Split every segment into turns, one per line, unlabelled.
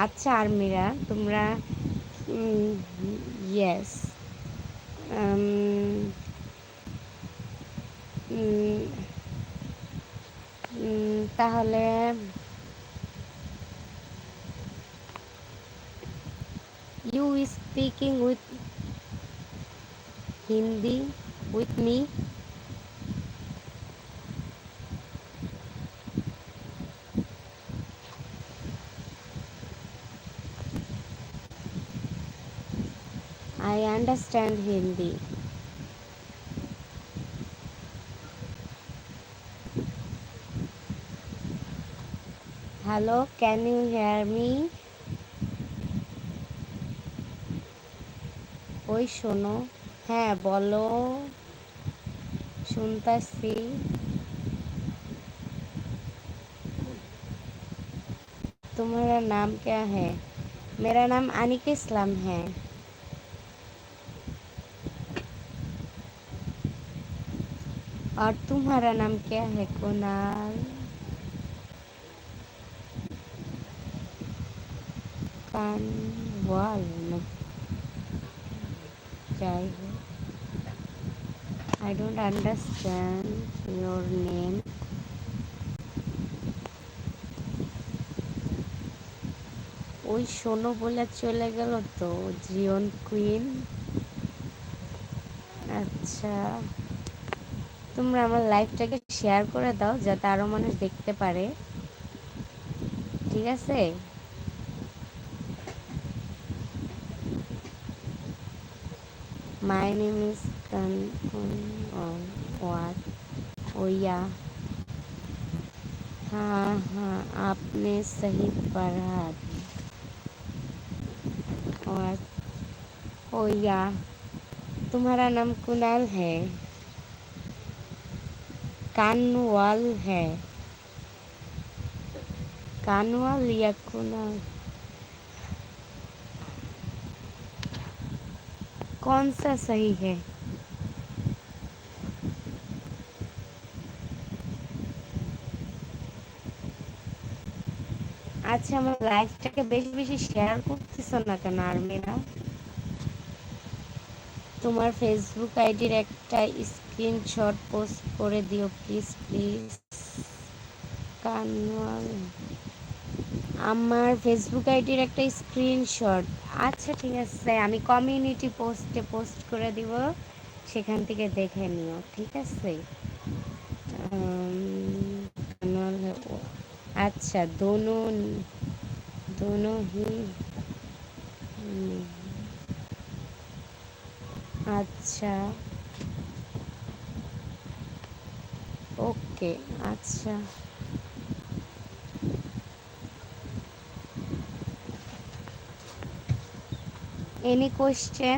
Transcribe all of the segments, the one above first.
আচ্ছা আর্মিরা তোমরা ইয়েস তাহলে you speaking with Hindi with me. I understand Hindi. Hello, can you hear me? ওই শোনো, হ্যাঁ বলো, শুনতাছি। तुम्हारा नाम क्या है? मेरा नाम अनिक इस्लाम है। और तुम्हारा नाम क्या है? कुणाल। कानवाल ना जाए हो। I don't understand your name. ওই শোনো বলে চলে গেল তো জিওন কুইন। আচ্ছা তোমরা আমার লাইভটাকে শেয়ার করে দাও যাতে আরো মানুষ দেখতে পারে, ঠিক আছে? My name is what? ओ या हाँ हाँ आपने सही पढ़ा। और ओ या तुम्हारा नाम कुणाल है? कानवाल है? कानवाल या कुणाल, कौन सा सही है? আচ্ছা আমার লাইভটাকে বেশি বেশি শেয়ার করতেছো না কেন আর্মিরা? তোমার ফেসবুক আইডির একটা স্ক্রিনশট পোস্ট করে দিও প্লিজ প্লিজ। কানওয়াল আমার ফেসবুক আইডির একটা স্ক্রিনশট। আচ্ছা ঠিক আছে আমি কমিউনিটি পোস্টে পোস্ট করে দিব, সেখান থেকে দেখে নিও, ঠিক আছে? কানওয়াল আচ্ছা দোনো দোনো হি আচ্ছা ওকে আচ্ছা। Any question?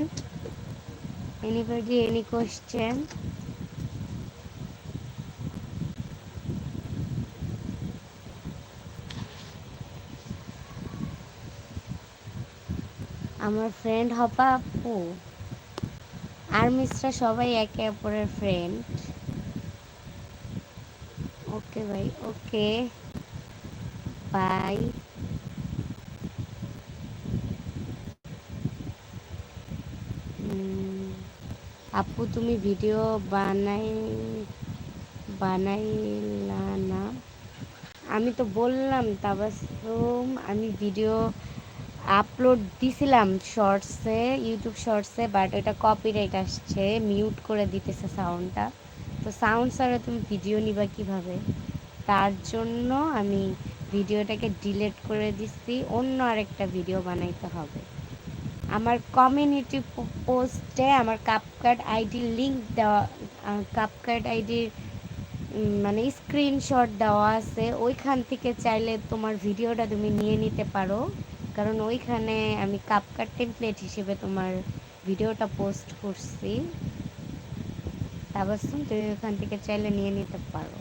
Anybody, any question? আমার ফ্রেন্ড হবা আপু, আর্মিসরা সবাই একে অপরের ফ্রেন্ড। ওকে ভাই ওকে বাই। আপু তুমি ভিডিও বানাইলা না? আমি তো বললাম তাবাসসুম আমি ভিডিও আপলোড দিছিলাম শর্টসে, ইউটিউব শর্টসে, বাট এটা কপিরাইট আসছে, মিউট করে দিতেছে সাউন্ডটা। তো সাউন্ড ছাড়া তুমি ভিডিও নিবা কিভাবে? তার জন্য আমি ভিডিওটাকে ডিলিট করে দিচ্ছি, অন্য আরেকটা ভিডিও বানাইতে হবে। আমার কমিউনিটি পোস্টে আমার কাপকাট আইডির লিঙ্ক দেওয়া, কাপকাট আইডির মানে স্ক্রিনশট দেওয়া আছে, ওইখান থেকে চাইলে তোমার ভিডিওটা তুমি নিয়ে নিতে পারো, কারণ ওইখানে আমি কাপকাট টেমপ্লেট হিসেবে তোমার ভিডিওটা পোস্ট করছি। তাবাসসুম তুমি ওইখান থেকে চাইলে নিয়ে নিতে পারো।